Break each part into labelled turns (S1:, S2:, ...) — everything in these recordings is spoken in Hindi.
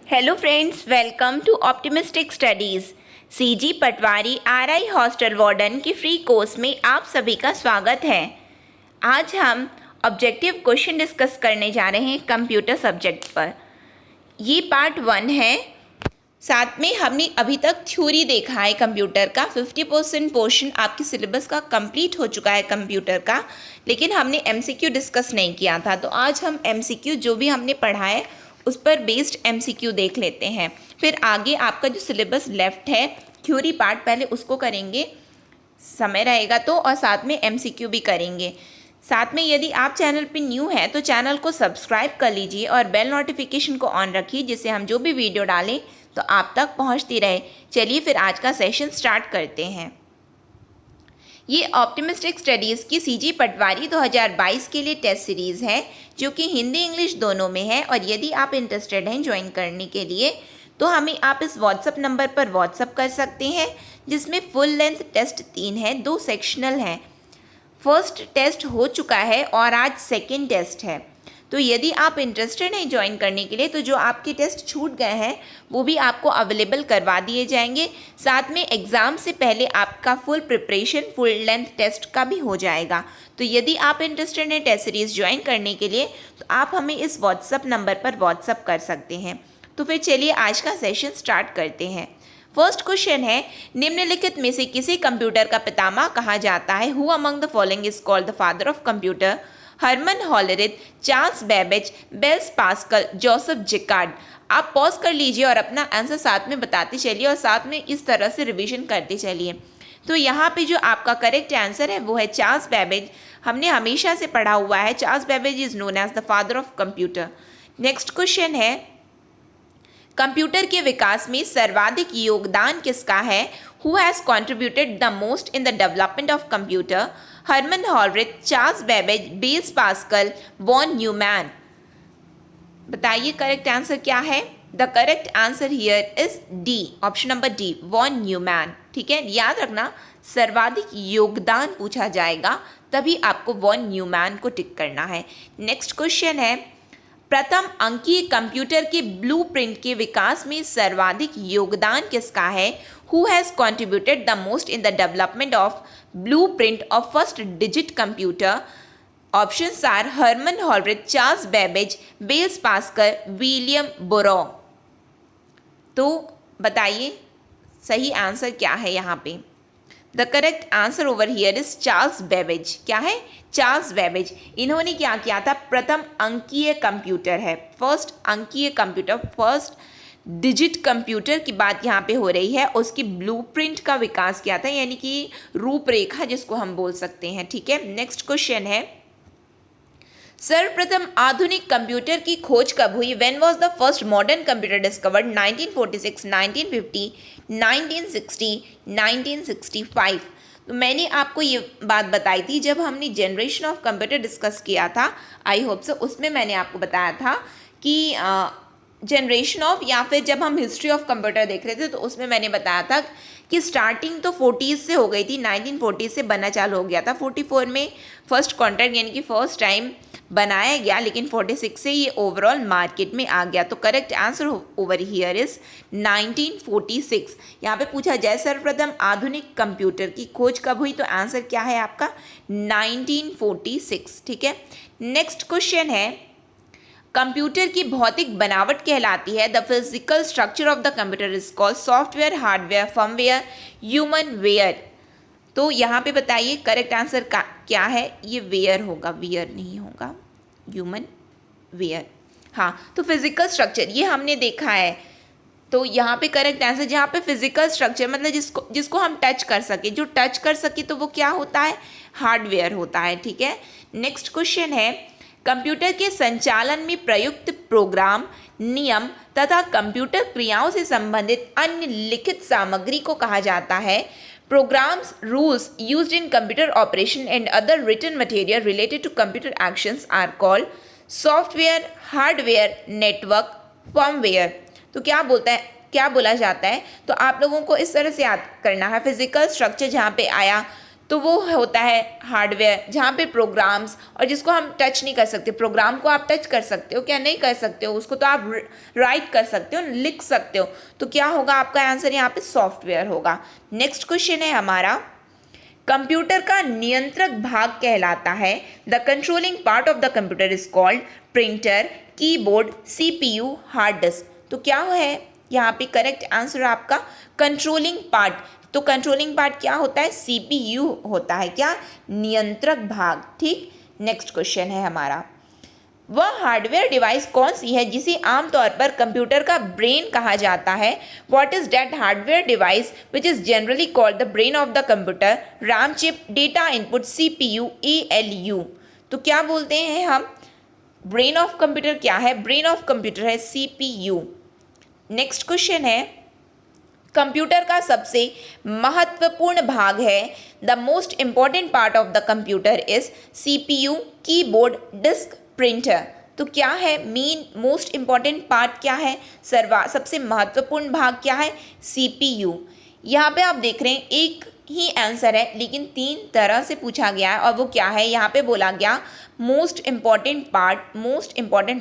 S1: Hello friends, welcome to optimistic studies. CG patwari RI hostel warden की फ्री कोर्स में आप सभी का स्वागत है। आज हम ऑब्जेक्टिव क्वेश्चन डिस्कस करने जा रहे हैं कंप्यूटर सब्जेक्ट पर। ये पार्ट 1 है। साथ में हमने अभी तक थ्योरी देखा है कंप्यूटर का। 50% पोर्शन आपके सिलेबस का कंप्लीट हो चुका है कंप्यूटर का, लेकिन हमने एमसीक्यू डिस्कस नहीं किया था। तो आज हम एमसीक्यू जो भी हमने पढ़ा है उस पर बेस्ड एमसीक्यू देख लेते हैं। फिर आगे आपका जो सिलेबस लेफ्ट है थ्योरी पार्ट, पहले उसको करेंगे समय रहेगा तो, और साथ में एमसीक्यू भी करेंगे। साथ में यदि आप चैनल पे न्यू हैं तो चैनल को सब्सक्राइब कर लीजिए और बेल नोटिफिकेशन को ऑन रखिए, जिससे हम जो भी वीडियो डालें तो आप तक पहुंचती रहे। चलिए फिर आज का सेशन स्टार्ट करते हैं। ये ऑप्टिमिस्टिक स्टडीज़ की सीजी पटवारी 2022 के लिए टेस्ट सीरीज़ है, जो कि हिंदी इंग्लिश दोनों में है। और यदि आप इंटरेस्टेड हैं ज्वाइन करने के लिए तो हमें आप इस व्हाट्सअप नंबर पर व्हाट्सअप कर सकते हैं, जिसमें फुल लेंथ टेस्ट 3 है, 2 सेक्शनल हैं। फर्स्ट टेस्ट हो चुका है और आज सेकेंड टेस्ट है। तो यदि आप इंटरेस्टेड हैं ज्वाइन करने के लिए तो जो आपके टेस्ट छूट गए हैं वो भी आपको अवेलेबल करवा दिए जाएंगे। साथ में एग्ज़ाम से पहले आपका full preparation full length test का भी हो जाएगा। तो यदि आप इंटरेस्टेड हैं टेस्ट सीरीज़ ज्वाइन करने के लिए तो आप हमें इस व्हाट्सअप नंबर पर व्हाट्सअप कर सकते हैं। तो फिर चलिए आज का सेशन स्टार्ट करते हैं। फर्स्ट क्वेश्चन है, निम्नलिखित में से किसे कंप्यूटर का पितामह कहा जाता है? Who among the following is called the father of computer? Herman Hollerith, Charles Babbage, Blaise Pascal, Joseph Jacquard. आप पॉज कर लीजिए और अपना आंसर साथ में बताते चलिए और साथ में इस तरह से रिवीजन करते चलिए। तो यहाँ पे जो आपका करेक्ट आंसर है वो है चार्ल्स बेबेज। हमने हमेशा से पढ़ा हुआ है, Charles Babbage is known as the father of computer. Next question है, कंप्यूटर के विकास में सर्वाधिक योगदान किसका है? Who has contributed the most in the development of computer? Herman Hollerith, Charles Babbage, Blaise Pascal, von Neumann. बताइए करेक्ट आंसर क्या है? The correct answer here is D, option number D, von Neumann. ठीक है, याद रखना सर्वाधिक योगदान पूछा जाएगा तभी आपको वॉन न्यूमैन को टिक करना है। नेक्स्ट क्वेश्चन है, प्रथम अंकीय कंप्यूटर के ब्लूप्रिंट के विकास में सर्वाधिक योगदान किसका है? Who has contributed the most in the development of blueprint of first digit computer? Options are Herman Hollerith, Charles Babbage, Blaise Pascal, William Burroughs. तो बताइए सही आंसर क्या है यहाँ पे? The correct answer over here is Charles Babbage. क्या है? Charles Babbage. इन्होंने क्या किया था? प्रथम अंकीय कंप्यूटर है, फर्स्ट अंकीय कंप्यूटर, फर्स्ट डिजिट कंप्यूटर की बात यहाँ पे हो रही है। उसकी ब्लूप्रिंट का विकास किया था, यानी कि रूपरेखा जिसको हम बोल सकते हैं। ठीक है, नेक्स्ट क्वेश्चन है, सर्वप्रथम आधुनिक कंप्यूटर की खोज कब हुई? When was the first modern computer discovered? 1946, 1950, 1960, 1965। तो मैंने आपको ये बात बताई थी जब हमने जनरेशन ऑफ कंप्यूटर डिस्कस किया था, आई होप सो, उसमें मैंने आपको बताया था कि जनरेशन ऑफ, या फिर जब हम हिस्ट्री ऑफ कंप्यूटर देख रहे थे तो उसमें मैंने बताया था कि स्टार्टिंग तो 40s से हो गई थी, 1940 से बनना चालू हो गया था। 44 में फर्स्ट कॉन्ट्रैक्ट यानी कि फर्स्ट टाइम बनाया गया, लेकिन 46 से ये ओवरऑल मार्केट में आ गया। तो correct answer over here is 1946। यहाँ पे पूछा जाए सर्वप्रथम आधुनिक कंप्यूटर की खोज कब हुई, तो आंसर क्या है आपका? 1946। ठीक है, नेक्स्ट क्वेश्चन है, कंप्यूटर की भौतिक बनावट कहलाती है? The physical structure of the computer is called software, hardware, firmware, human ware. तो यहाँ पे बताइए करेक्ट आंसर क्या है? ये वेयर होगा, वियर नहीं होगा, ह्यूमन वेयर। हाँ, तो फिजिकल स्ट्रक्चर ये हमने देखा है। तो यहाँ पे करेक्ट आंसर, जहाँ पे फिजिकल स्ट्रक्चर मतलब जिसको हम टच कर सके, जो टच कर सके तो वो क्या होता है? हार्डवेयर होता है। ठीक है, नेक्स्ट क्वेश्चन है, कंप्यूटर के संचालन में प्रयुक्त प्रोग्राम, नियम तथा कंप्यूटर क्रियाओं से संबंधित अन्य लिखित सामग्री को कहा जाता है? Programs, rules used in computer operation and other written material related to computer actions are called software, hardware, network, firmware। तो क्या बोला जाता है? तो आप लोगों को इस तरह से याद करना है, फिजिकल स्ट्रक्चर जहाँ पे आया तो वो होता है हार्डवेयर, जहाँ पे प्रोग्राम्स और जिसको हम टच नहीं कर सकते। प्रोग्राम को आप टच कर सकते हो क्या? नहीं कर सकते हो। उसको तो आप राइट कर सकते हो, लिख सकते हो। तो क्या होगा आपका आंसर यहाँ पे? सॉफ्टवेयर होगा। नेक्स्ट क्वेश्चन है हमारा, कंप्यूटर का नियंत्रक भाग कहलाता है। The controlling part of the computer is called printer, keyboard, CPU, hard disk. तो क्या है यहाँ पे करेक्ट आंसर आपका? Controlling part. तो कंट्रोलिंग पार्ट क्या होता है? सीपीयू होता है क्या? नियंत्रक भाग। ठीक। नेक्स्ट क्वेश्चन है हमारा, वह हार्डवेयर डिवाइस कौन सी है जिसे आमतौर पर कंप्यूटर का ब्रेन कहा जाता है? What is that hardware device which is generally called the brain of the computer? RAM chip, data input, CPU, ALU. तो क्या बोलते हैं हम? ब्रेन ऑफ कंप्यूटर क्या है? ब्रेन ऑफ कंप्यूटर है सीपीयू। नेक्स्ट क्वेश्चन है, कंप्यूटर का सबसे महत्वपूर्ण भाग है। The most important part of the computer is CPU, keyboard, disk, printer. तो क्या है मेन मोस्ट इंपॉर्टेंट पार्ट? क्या है? सबसे महत्वपूर्ण भाग क्या है? सीपीयू। यहाँ पे आप देख रहे हैं एक ही आंसर है लेकिन 3 तरह से पूछा गया है। और वो क्या है? यहाँ पे बोला गया most important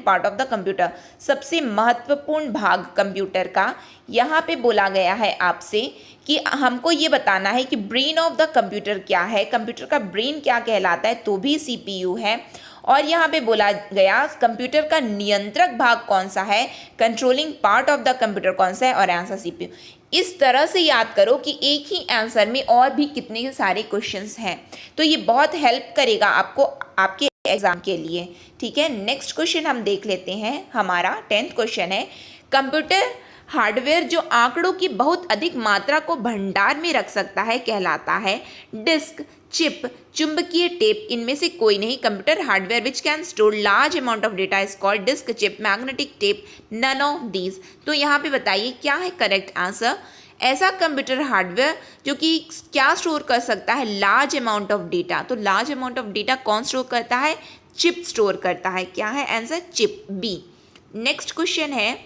S1: part of the computer, सबसे महत्वपूर्ण भाग कंप्यूटर का। यहाँ पे बोला गया है आपसे कि हमको ये बताना है कि ब्रेन ऑफ द कंप्यूटर क्या है, कंप्यूटर का ब्रेन क्या कहलाता है, तो भी सीपीयू है। और यहाँ पे बोला गया कंप्यूटर का नियंत्रक भाग कौन सा है, controlling part of the computer कौन सा है, और आंसर सीपीयू। इस तरह से याद करो कि एक ही आंसर में और भी कितने सारे क्वेश्चंस हैं, तो ये बहुत हेल्प करेगा आपको आपके एग्जाम के लिए। ठीक है। नेक्स्ट क्वेश्चन हम देख लेते हैं। हमारा 10th क्वेश्चन है, कंप्यूटर हार्डवेयर जो आंकड़ों की बहुत अधिक मात्रा को भंडार में रख सकता है कहलाता है? डिस्क, चिप, चुंबकीय टेप, इनमें से कोई नहीं। Computer hardware which can store large amount of data is called disk, chip, magnetic tape, none of these. तो यहाँ पे बताइए क्या है करेक्ट आंसर? ऐसा कंप्यूटर हार्डवेयर जो कि क्या स्टोर कर सकता है? Large amount of data. तो लार्ज अमाउंट ऑफ डेटा कौन स्टोर करता है? चिप स्टोर करता है। क्या है answer? Chip, B. Next question है,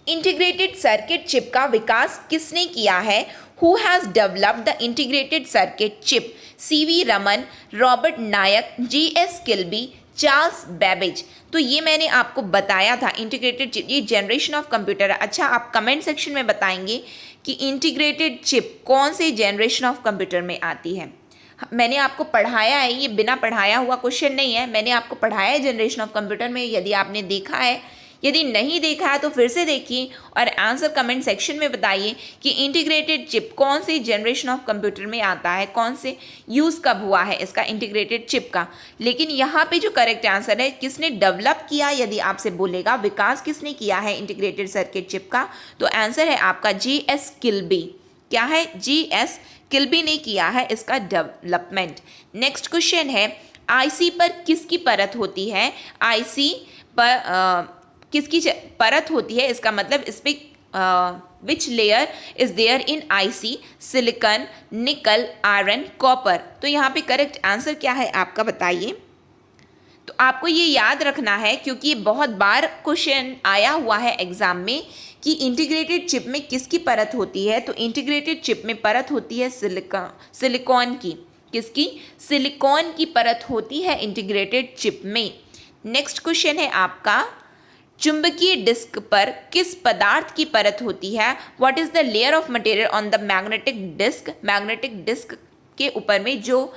S1: इंटीग्रेटेड सर्किट चिप का विकास किसने किया है? Who has developed the integrated circuit chip? C V Raman, Robert Noyce, G S Kilby, Charles Babbage. तो ये मैंने आपको बताया था इंटीग्रेटेड चिप, ये जनरेशन ऑफ कंप्यूटर है। अच्छा, आप कमेंट सेक्शन में बताएंगे कि इंटीग्रेटेड चिप कौन से जनरेशन ऑफ कंप्यूटर में आती है। मैंने आपको पढ़ाया है, ये बिना पढ़ाया हुआ क्वेश्चन नहीं है, मैंने आपको पढ़ाया है जनरेशन ऑफ कंप्यूटर में। यदि आपने देखा है, यदि नहीं देखा है तो फिर से देखिए और आंसर कमेंट सेक्शन में बताइए कि इंटीग्रेटेड चिप कौन से जनरेशन ऑफ कंप्यूटर में आता है, कौन से यूज़ कब हुआ है इसका इंटीग्रेटेड चिप का। लेकिन यहाँ पे जो करेक्ट आंसर है, किसने डेवलप किया, यदि आपसे बोलेगा विकास किसने किया है इंटीग्रेटेड सर्किट चिप का, तो आंसर है आपका जीएस किल्बी। क्या है? जीएस किल्बी ने किया है इसका डेवलपमेंट। नेक्स्ट क्वेश्चन है, आईसी पर किसकी परत होती है? आईसी पर किसकी परत होती है, इसका मतलब इस पर which layer is there in IC? Silicon, nickel, iron, copper. तो यहाँ पे करेक्ट आंसर क्या है आपका बताइए। तो आपको ये याद रखना है क्योंकि ये बहुत बार क्वेश्चन आया हुआ है एग्जाम में कि इंटीग्रेटेड चिप में किसकी परत होती है। तो इंटीग्रेटेड चिप में परत होती है सिलिकॉन की। किसकी? सिलिकॉन की परत होती है इंटीग्रेटेड चिप में। नेक्स्ट क्वेश्चन है आपका, चुंबकीय डिस्क पर किस पदार्थ की परत होती है? What is the layer of material on the magnetic disk? Magnetic disk के ऊपर में जो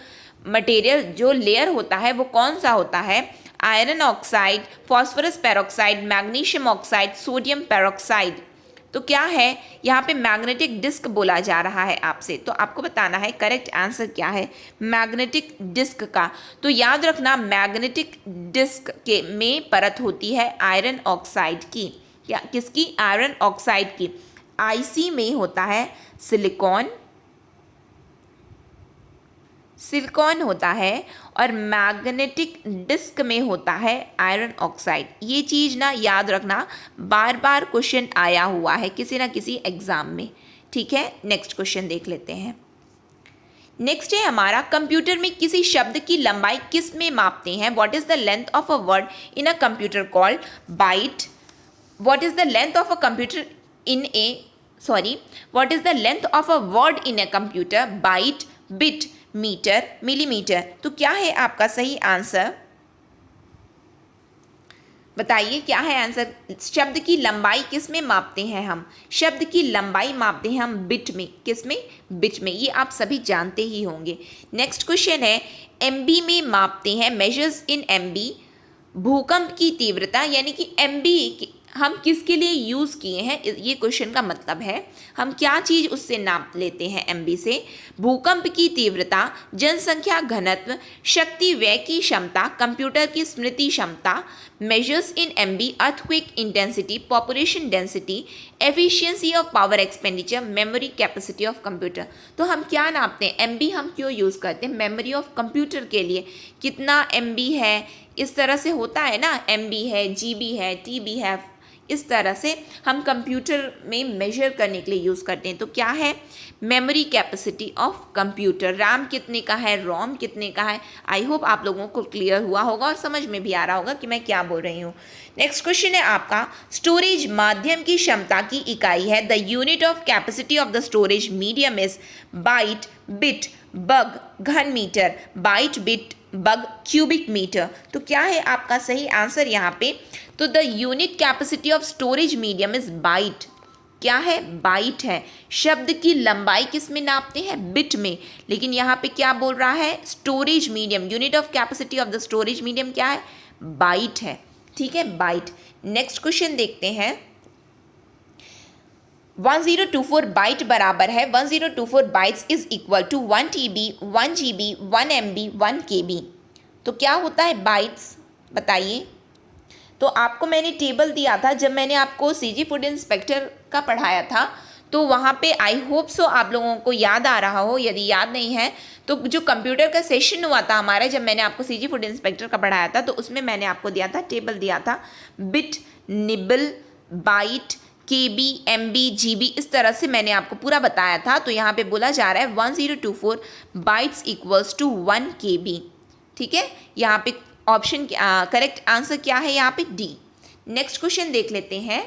S1: मटेरियल, जो लेयर होता है वो कौन सा होता है? Iron oxide, phosphorus peroxide, magnesium oxide, sodium peroxide. तो क्या है यहाँ पे? मैग्नेटिक डिस्क बोला जा रहा है आपसे, तो आपको बताना है करेक्ट आंसर क्या है मैग्नेटिक डिस्क का। तो याद रखना मैग्नेटिक डिस्क के में परत होती है आयरन ऑक्साइड की। क्या? किसकी? आयरन ऑक्साइड की। आईसी में होता है सिलिकॉन होता है और मैग्नेटिक डिस्क में होता है आयरन ऑक्साइड। ये चीज़ ना याद रखना, बार बार क्वेश्चन आया हुआ है किसी ना किसी एग्जाम में। ठीक है। नेक्स्ट क्वेश्चन देख लेते हैं। नेक्स्ट है हमारा, कंप्यूटर में किसी शब्द की लंबाई किस में मापते हैं? What is the length of a word in a computer called byte? What is the length of a computer in a what is the length of a word in a computer? Byte, bit, metre, millimetre. तो क्या है आपका सही आंसर? बताइए क्या है आंसर? शब्द की लंबाई किस में मापते हैं हम? शब्द की लंबाई मापते हैं हम बिट में। किस में? बिट में। ये आप सभी जानते ही होंगे। नेक्स्ट क्वेश्चन है, एमबी में मापते हैं, मेजर्स इन एमबी, भूकंप की तीव्रता, यानी कि एमबी हम किसके लिए यूज़ किए हैं, ये क्वेश्चन का मतलब है हम क्या चीज़ उससे नाप लेते हैं एमबी से। भूकंप की तीव्रता, जनसंख्या घनत्व, शक्ति व्यय की क्षमता, कंप्यूटर की स्मृति क्षमता, measures in MB, earthquake intensity, population density, efficiency of power expenditure, memory capacity of computer. तो हम क्या नापते हैं? एमबी हम क्यों यूज़ करते हैं? मेमोरी ऑफ कंप्यूटर के लिए। कितना एमबी है, इस तरह से होता है ना, एमबी है, जीबी है, टीबी है, इस तरह से हम कंप्यूटर में मेजर करने के लिए यूज़ करते हैं। तो क्या है? Memory capacity of computer. RAM कितने का है, रोम कितने का है। आई होप आप लोगों को क्लियर हुआ होगा और समझ में भी आ रहा होगा कि मैं क्या बोल रही हूँ। नेक्स्ट क्वेश्चन है आपका, स्टोरेज माध्यम की क्षमता की इकाई है। The unit of capacity of the storage medium is byte, bit, bug, घन metre, byte, bit, bug, cubic metre. तो क्या है आपका सही आंसर यहाँ पे? तो the unit capacity of storage medium is byte. क्या है? बाइट है। शब्द की लंबाई किस में नापते हैं? बिट में। लेकिन यहाँ पे क्या बोल रहा है? Storage medium, unit of capacity of the storage medium क्या है? बाइट है। ठीक है, बाइट। नेक्स्ट क्वेश्चन देखते हैं। 1024 बाइट बराबर है 1024 bytes is equal to 1 TB, 1 GB, 1 MB, 1 KB। तो क्या होता है बाइट्स? बताइए। तो आपको मैंने टेबल दिया था जब मैंने आपको सीजी फूड इंस्पेक्टर का पढ़ाया था, तो वहाँ पे आई होप सो आप लोगों को याद आ रहा हो। यदि याद नहीं है तो जो कंप्यूटर का सेशन हुआ था हमारा, जब मैंने आपको सीजी फूड इंस्पेक्टर का पढ़ाया था, तो उसमें मैंने आपको दिया था, टेबल दिया था, bit, nibble, byte, KB, MB, GB, इस तरह से मैंने आपको पूरा बताया था। तो यहाँ पे बोला जा रहा है 1024 बाइट्स इक्वल्स टू 1 KB। ठीक है, यहाँ पे ऑप्शन करेक्ट आंसर क्या है? यहाँ पे डी। नेक्स्ट क्वेश्चन देख लेते हैं।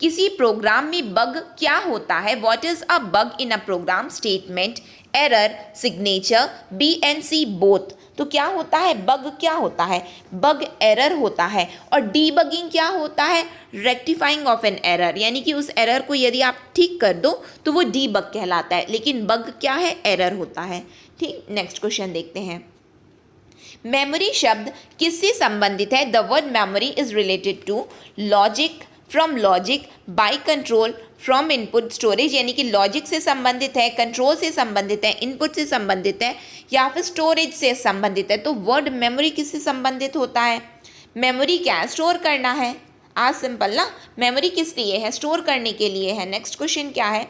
S1: किसी प्रोग्राम में बग क्या होता है? What is a bug in a program? Statement, error, signature, BNC, both. तो क्या होता है? बग क्या होता है? बग एरर होता है। और डीबगिंग क्या होता है? रेक्टिफाइंग ऑफ एन एरर, यानी कि उस एरर को यदि आप ठीक कर दो तो वो डीबग कहलाता है। लेकिन बग क्या है? एरर होता है। ठीक, नेक्स्ट क्वेश्चन देखते हैं। मेमोरी शब्द किससे संबंधित है? The word memory is related to logic, from logic, by control, from input, storage, यानी कि लॉजिक से संबंधित है, कंट्रोल से संबंधित है, इनपुट से संबंधित है, या फिर स्टोरेज से संबंधित है। तो वर्ड मेमोरी किससे संबंधित होता है? मेमोरी क्या है? स्टोर करना है। आज सिंपल ना, मेमोरी किस लिए है? स्टोर करने के लिए है। नेक्स्ट क्वेश्चन क्या है?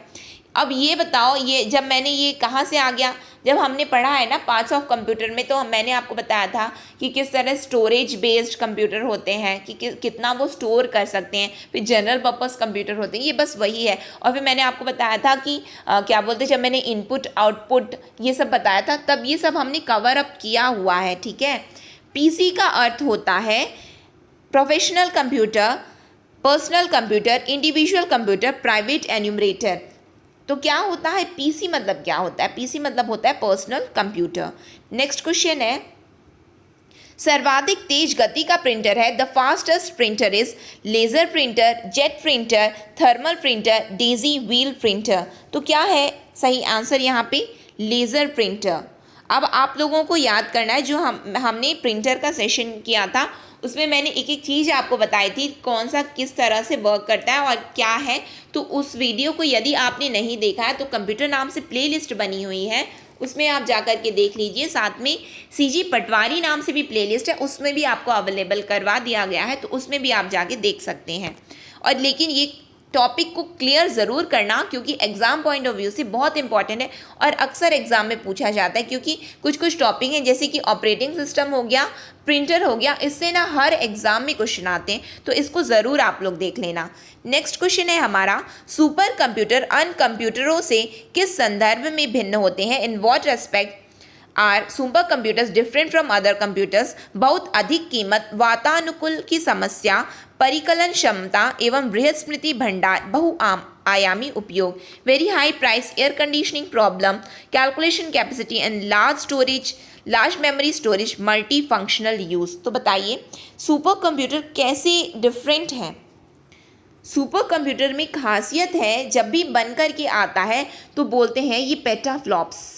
S1: अब ये बताओ, ये जब मैंने ये कहाँ से आ गया? जब हमने पढ़ा है ना पार्ट्स ऑफ कंप्यूटर में, तो मैंने आपको बताया था कि किस तरह स्टोरेज बेस्ड कंप्यूटर होते हैं, कि कितना वो स्टोर कर सकते हैं। फिर जनरल पर्पस कंप्यूटर होते हैं, ये बस वही है। और फिर मैंने आपको बताया था कि क्या बोलते, जब मैंने इनपुट आउटपुट ये सब बताया था, तब ये सब हमने कवर अप किया हुआ है। ठीक है। PC का अर्थ होता है professional computer, personal computer, individual computer, private enumerator. तो क्या होता है? PC मतलब क्या होता है? PC मतलब होता है पर्सनल कंप्यूटर। नेक्स्ट क्वेश्चन है, सर्वाधिक तेज गति का प्रिंटर है। The fastest printer is laser printer, jet printer, thermal printer, daisy wheel printer. तो क्या है सही आंसर यहाँ पे? Laser printer. अब आप लोगों को याद करना है, जो हमने प्रिंटर का सेशन किया था उसमें मैंने एक एक चीज़ आपको बताई थी, कौन सा किस तरह से वर्क करता है और क्या है। तो उस वीडियो को यदि आपने नहीं देखा है तो कंप्यूटर नाम से प्लेलिस्ट बनी हुई है, उसमें आप जाकर के देख लीजिए। साथ में CG पटवारी नाम से भी प्लेलिस्ट है, उसमें भी आपको अवेलेबल करवा दिया गया है, तो उसमें भी आप जाके देख सकते हैं। और लेकिन ये टॉपिक को क्लियर ज़रूर करना, क्योंकि एग्ज़ाम पॉइंट ऑफ व्यू से बहुत इंपॉर्टेंट है और अक्सर एग्ज़ाम में पूछा जाता है। क्योंकि कुछ कुछ टॉपिक हैं, जैसे कि ऑपरेटिंग सिस्टम हो गया, प्रिंटर हो गया, इससे ना हर एग्ज़ाम में क्वेश्चन आते हैं, तो इसको ज़रूर आप लोग देख लेना। नेक्स्ट क्वेश्चन है हमारा, सुपर कंप्यूटर अन्य कंप्यूटरों से किस संदर्भ में भिन्न होते हैं? In what respect our super computers different from other computers? बहुत अधिक कीमत, वातानुकूल की समस्या, परिकलन क्षमता एवं बृहद स्मृति भंडार आयामी उपयोग, very high price, air conditioning problem, calculation capacity and large memory storage, multi functional use. तो बताइए सुपर कंप्यूटर कैसे डिफरेंट है। सुपर कंप्यूटर में खासियत है जब भी बन कर के आता है तो बोलते हैं ये पेटाफ्लॉप्स।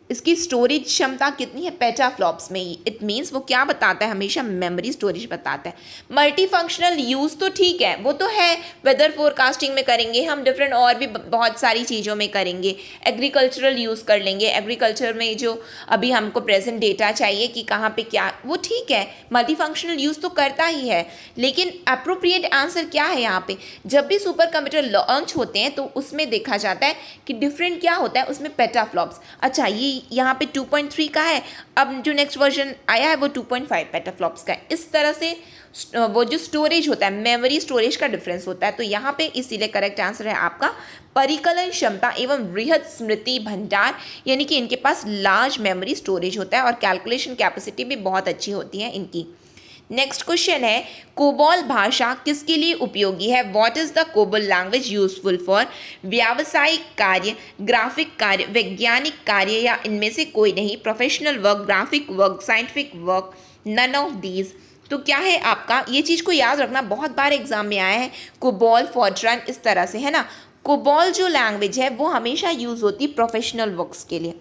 S1: इसकी स्टोरेज क्षमता कितनी है पेटाफ्लॉप्स में, इट मीन्स वो क्या बताता है, हमेशा मेमोरी स्टोरेज बताता है। मल्टी फंक्शनल यूज़ तो ठीक है, वो तो है, वेदर फोरकास्टिंग में करेंगे हम, डिफरेंट और भी बहुत सारी चीज़ों में करेंगे, एग्रीकल्चरल यूज़ कर लेंगे, एग्रीकल्चर में जो अभी हमको प्रेजेंट डेटा चाहिए कि कहाँ पे क्या, वो ठीक है, मल्टी फंक्शनल यूज़ तो करता ही है। लेकिन अप्रोप्रिएट आंसर क्या है यहाँ पे, जब भी सुपर कंप्यूटर लॉन्च होते हैं तो उसमें देखा जाता है कि डिफरेंट क्या होता है उसमें पेटाफ्लॉप्स। अच्छा ये यहाँ पे 2.3 का है, अब जो नेक्स्ट वर्जन आया है वो 2.5 पेटाफ्लॉप्स का है। इस तरह से वो जो स्टोरेज होता है, मेमोरी स्टोरेज का डिफरेंस होता है। तो यहाँ पे इसीलिए करेक्ट आंसर है आपका परिकलन क्षमता एवं बृहद स्मृति भंडार, यानी कि इनके पास लार्ज मेमोरी स्टोरेज होता है और कैलकुलेशन कैपेसिटी भी बहुत अच्छी होती है इनकी। नेक्स्ट क्वेश्चन है कोबॉल भाषा किसके लिए उपयोगी है। What is the COBOL language useful for, व्यावसायिक कार्य, ग्राफिक कार्य, वैज्ञानिक कार्य या इनमें से कोई नहीं, professional work, graphic work, scientific work, none of these. तो क्या है आपका, ये चीज़ को याद रखना, बहुत बार एग्जाम में आया है कोबॉल, फॉर्ट्रान, इस तरह से है ना। कोबॉल जो लैंग्वेज है वो हमेशा यूज होती है प्रोफेशनल वर्क्स के लिए,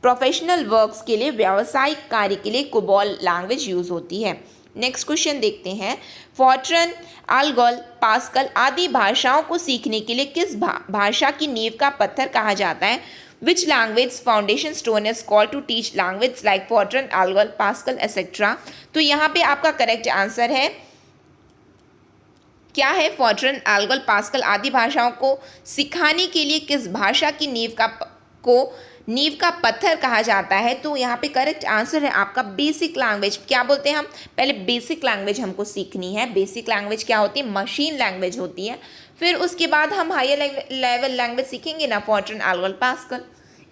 S1: प्रोफेशनल वर्क्स के लिए, व्यावसायिक कार्य के लिए कोबॉल लैंग्वेज यूज होती है। नेक्स्ट क्वेश्चन देखते हैं, फॉर्ट्रन, अल्गोल, पास्कल आदि भाषाओं को सीखने के लिए किस भाषा की नींव का पत्थर कहा जाता है। Which language foundation stone is called to teach language like Fortran, Algol, Pascal etcetera. तो यहाँ पे आपका करेक्ट आंसर है क्या है, फॉर्ट्रन, अल्गोल, पास्कल आदि भाषाओं को सिखाने के लिए किस भाषा की नींव का पत्थर कहा जाता है। तो यहाँ पे करेक्ट आंसर है आपका बेसिक लैंग्वेज। क्या बोलते हैं हम, पहले बेसिक लैंग्वेज हमको सीखनी है। बेसिक लैंग्वेज क्या होती है, मशीन लैंग्वेज होती है। फिर उसके बाद हम हायर लेवल लैंग्वेज सीखेंगे ना, फॉर्ट्रन, अल्गोल, पास्कल,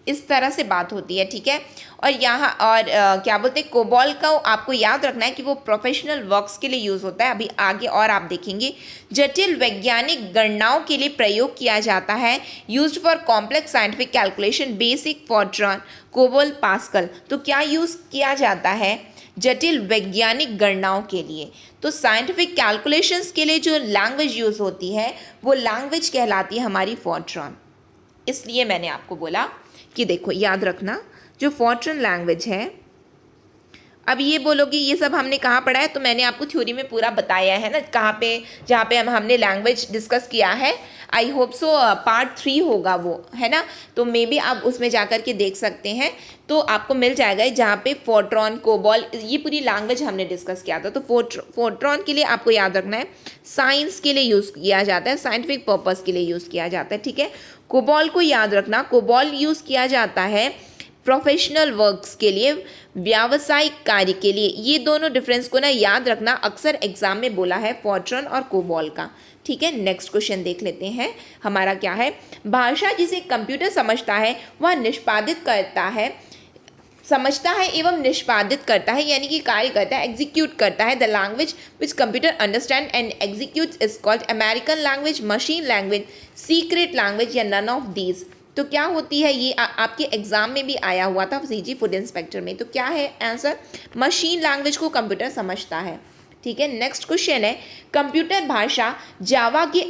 S1: इस तरह से बात होती है, ठीक है। और यहाँ और क्या बोलते हैं, कोबॉल का आपको याद रखना है कि वो प्रोफेशनल वर्क्स के लिए यूज़ होता है। अभी आगे और आप देखेंगे, जटिल वैज्ञानिक गणनाओं के लिए प्रयोग किया जाता है, used for complex scientific calculation, Basic, Fortran, COBOL, Pascal. तो क्या यूज़ किया जाता है, जटिल वैज्ञानिक गणनाओं के लिए। तो साइंटिफिक कैलकुलेशंस के लिए जो लैंग्वेज यूज़ होती है वो लैंग्वेज कहलाती है हमारी फॉर्ट्रन। इसलिए मैंने आपको बोला कि देखो याद रखना, जो फॉर्ट्रन लैंग्वेज है, अब ये बोलोगे ये सब हमने कहाँ पढ़ा है, तो मैंने आपको थ्योरी में पूरा बताया है ना, कहाँ पे, जहाँ पे हमने लैंग्वेज डिस्कस किया है। आई होप सो पार्ट 3 होगा वो, है ना। तो मे बी आप उसमें जा कर के देख सकते हैं, तो आपको मिल जाएगा जहाँ पे फॉर्ट्रन, कोबॉल, ये पूरी लैंग्वेज हमने डिस्कस किया था। तो फॉर्ट्रन के लिए आपको याद रखना है साइंस के लिए यूज़ किया जाता है, साइंटिफिक पर्पज़ के लिए यूज़ किया जाता है, ठीक है। कोबॉल को याद रखना, कोबॉल यूज़ किया जाता है प्रोफेशनल वर्क्स के लिए, व्यावसायिक कार्य के लिए। ये दोनों डिफरेंस को ना याद रखना, अक्सर एग्जाम में बोला है फॉर्ट्रन और कोबॉल का, ठीक है। नेक्स्ट क्वेश्चन देख लेते हैं, हमारा क्या है, भाषा जिसे कंप्यूटर समझता है वह निष्पादित करता है, समझता है एवं निष्पादित करता है, यानी कि कार्य करता है, एग्जीक्यूट करता है। The language which computer understand and executes is called American language, machine language, secret language या नन ऑफ दीज। तो क्या होती है ये, आपके एग्जाम में भी आया हुआ था सीजी फूड इंस्पेक्टर में। तो क्या है आंसर, मशीन लैंग्वेज को कंप्यूटर समझता है, ठीक है। नेक्स्ट क्वेश्चन है, कंप्यूटर भाषा जावा के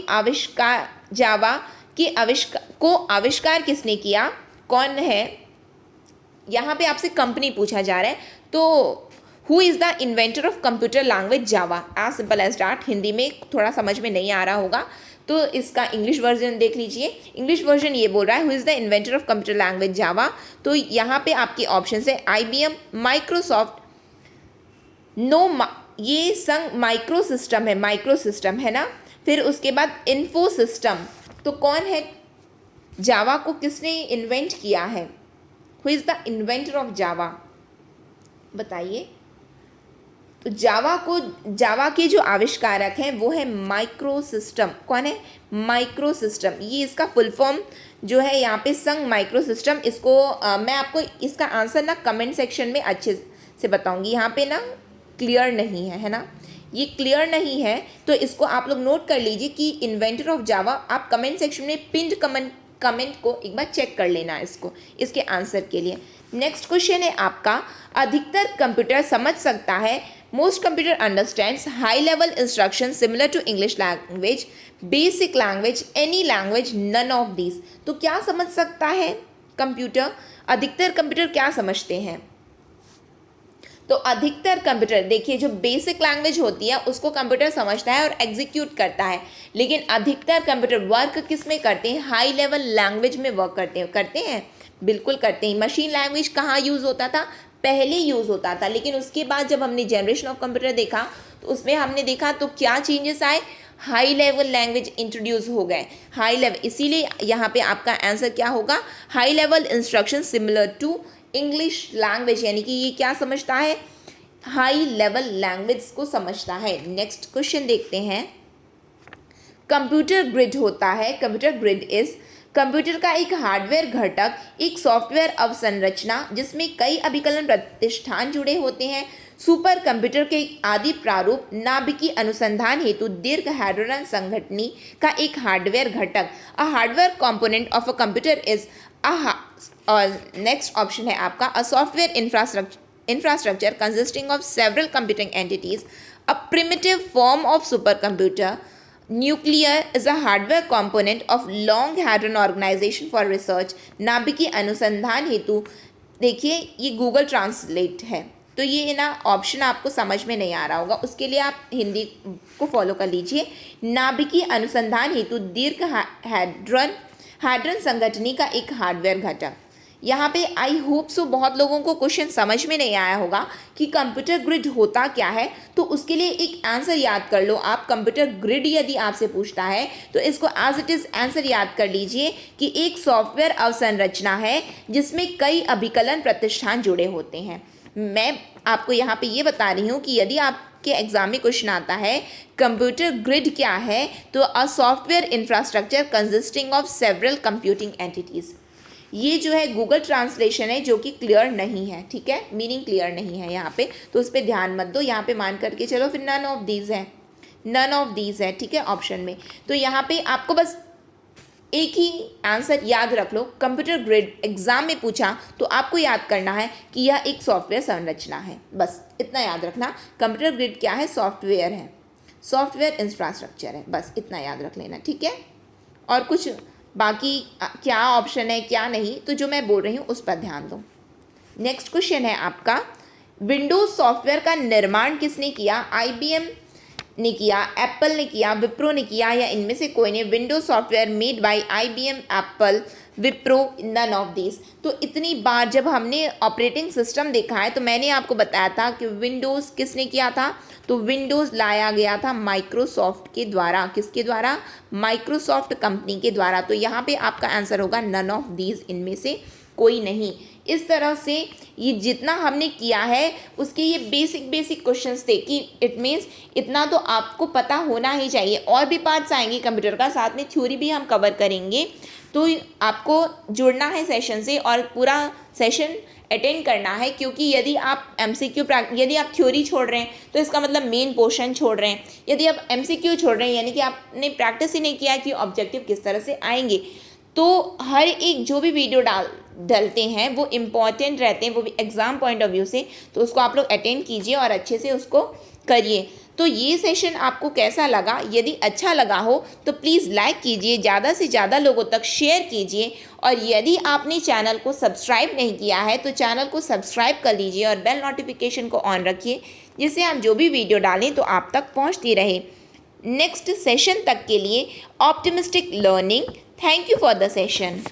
S1: आविष्कार किसने किया, कौन है। यहाँ पे आपसे कंपनी पूछा जा रहा है, तो who is the inventor of computer language Java, as simple as that. Hindi में थोड़ा समझ में नहीं आ रहा होगा तो इसका इंग्लिश वर्जन देख लीजिए। इंग्लिश वर्जन ये बोल रहा है, who is the inventor of computer language जावा। तो यहाँ पे आपके ऑप्शन है IBM, माइक्रोसॉफ्ट, ये संग माइक्रोसिस्टम है ना। फिर उसके बाद इन्फोसिस्टम। तो कौन है, जावा को किसने इन्वेंट किया है, who is the inventor of Java, बताइए। तो जावा के जो आविष्कारक हैं वो है माइक्रोसिस्टम। कौन है, माइक्रोसिस्टम। ये इसका फुल फॉर्म जो है यहाँ पे संग माइक्रोसिस्टम। इसको मैं आपको इसका आंसर ना कमेंट सेक्शन में अच्छे से बताऊंगी, यहाँ पे ना क्लियर नहीं है ना। ये क्लियर नहीं है तो इसको आप लोग नोट कर लीजिए कि इन्वेंटर ऑफ जावा, आप कमेंट सेक्शन में पिन्ड कमेंट को एक बार चेक कर लेना इसको, इसके आंसर के लिए। नेक्स्ट क्वेश्चन है आपका, अधिकतर कंप्यूटर समझ सकता है, most computer understands high level instruction similar to English language, basic language, any language, none of these. तो क्या समझ सकता है कंप्यूटर, अधिकतर कंप्यूटर क्या समझते हैं? तो अधिकतर कंप्यूटर, देखिए जो बेसिक लैंग्वेज होती है उसको कंप्यूटर समझता है और एग्जीक्यूट करता है, लेकिन अधिकतर कंप्यूटर वर्क किस में करते हैं? हाई लेवल लैंग्वेज में वर्क करते हैं, बिल्कुल करते हैं। मशीन लैंग्वेज कहाँ यूज़ होता था? पहले यूज़ होता था, लेकिन उसके बाद जब हमने जनरेशन ऑफ कंप्यूटर देखा तो उसमें हमने देखा तो क्या चेंजेस आए? हाई लेवल लैंग्वेज इंट्रोड्यूस हो गए, हाई लेवल, इसीलिए यहाँ पे आपका आंसर क्या होगा? High level instruction similar to English language, यानी कि ये क्या समझता है? हाई लेवल लैंग्वेज को समझता है। नेक्स्ट क्वेश्चन देखते हैं, कंप्यूटर ग्रिड होता है, कंप्यूटर ग्रिड इज कंप्यूटर का एक हार्डवेयर घटक, एक सॉफ्टवेयर अवसंरचना जिसमें कई अभिकलन प्रतिष्ठान जुड़े होते हैं, सुपर कंप्यूटर के आदि प्रारूप, नाभिकीय अनुसंधान हेतु दीर्घ हैड्रन संघटनी का एक हार्डवेयर घटक। A hardware component of a computer is और नेक्स्ट ऑप्शन है आपका, a software infrastructure consisting of several computing entities, a primitive form of super computer. Nuclear is a hardware component of long hadron organization for research, नाभिकीय अनुसंधान हेतु। देखिए ये गूगल ट्रांसलेट है, तो ये ना ऑप्शन आपको समझ में नहीं आ रहा होगा, उसके लिए आप हिंदी को फॉलो कर लीजिए। नाभिकीय अनुसंधान हेतु दीर्घ हैड्रन संगठनी का एक हार्डवेयर घटक। यहाँ पे आई होप सो बहुत लोगों को क्वेश्चन समझ में नहीं आया होगा कि कंप्यूटर ग्रिड होता क्या है, तो उसके लिए एक आंसर याद कर लो आप। कंप्यूटर ग्रिड यदि आपसे पूछता है तो इसको एज इट इज़ आंसर याद कर लीजिए कि एक सॉफ्टवेयर अवसंरचना है जिसमें कई अभिकलन प्रतिष्ठान जुड़े होते हैं। मैं आपको यहाँ पे ये बता रही हूँ कि यदि आपके एग्जाम में क्वेश्चन आता है कंप्यूटर ग्रिड क्या है, तो अ software infrastructure consisting of several computing entities. ये जो है गूगल ट्रांसलेशन है जो कि क्लियर नहीं है, ठीक है, मीनिंग क्लियर नहीं है यहाँ पे, तो उस पर ध्यान मत दो। यहाँ पे मान करके चलो, फिर नन ऑफ दीज है, नन ऑफ दीज है, ठीक है, ऑप्शन में। तो यहाँ पे आपको बस एक ही आंसर याद रख लो, कंप्यूटर ग्रिड एग्जाम में पूछा तो आपको याद करना है कि यह एक सॉफ्टवेयर संरचना है, बस इतना याद रखना। कंप्यूटर ग्रिड क्या है? सॉफ्टवेयर है, सॉफ्टवेयर इंफ्रास्ट्रक्चर है, बस इतना याद रख लेना, ठीक है। और कुछ बाकी क्या ऑप्शन है क्या नहीं, तो जो मैं बोल रही हूँ उस पर ध्यान दो। नेक्स्ट क्वेश्चन है आपका, विंडोज सॉफ्टवेयर का निर्माण किसने किया? IBM ने किया, एप्पल ने किया, विप्रो ने किया, या इनमें से कोई ने? Windows software made by IBM, Apple, Wipro, none of this. तो इतनी बार जब हमने ऑपरेटिंग सिस्टम देखा है तो मैंने आपको बताया था कि विंडोज़ किसने किया था, तो विंडोज़ लाया गया था माइक्रोसॉफ्ट के द्वारा। किसके द्वारा? माइक्रोसॉफ्ट कंपनी के द्वारा। तो यहाँ पे आपका आंसर होगा नन ऑफ दीज, इनमें से कोई नहीं। इस तरह से ये जितना हमने किया है उसके ये बेसिक क्वेश्चंस थे कि इट मीन्स इतना तो आपको पता होना ही चाहिए। और भी पार्ट्स आएंगे कंप्यूटर का, साथ में थ्योरी भी हम कवर करेंगे, तो आपको जुड़ना है सेशन से और पूरा सेशन अटेंड करना है, क्योंकि यदि आप यदि आप थ्योरी छोड़ रहे हैं तो इसका मतलब मेन पोर्शन छोड़ रहे हैं। यदि आप MCQ छोड़ रहे हैं यानी कि आपने प्रैक्टिस ही नहीं किया कि ऑब्जेक्टिव किस तरह से आएंगे। तो हर एक जो भी वीडियो डालते हैं वो इम्पॉर्टेंट रहते हैं, वो भी एग्ज़ाम पॉइंट ऑफ व्यू से, तो उसको आप लोग अटेंड कीजिए और अच्छे से उसको करिए। तो ये सेशन आपको कैसा लगा? यदि अच्छा लगा हो तो प्लीज़ लाइक कीजिए, ज़्यादा से ज़्यादा लोगों तक शेयर कीजिए, और यदि आपने चैनल को सब्सक्राइब नहीं किया है तो चैनल को सब्सक्राइब कर लीजिए और बेल नोटिफिकेशन को ऑन रखिए, जिससे हम जो भी वीडियो डालें तो आप तक पहुँचती रहे। नेक्स्ट सेशन तक के लिए optimistic learning. Thank you for the session.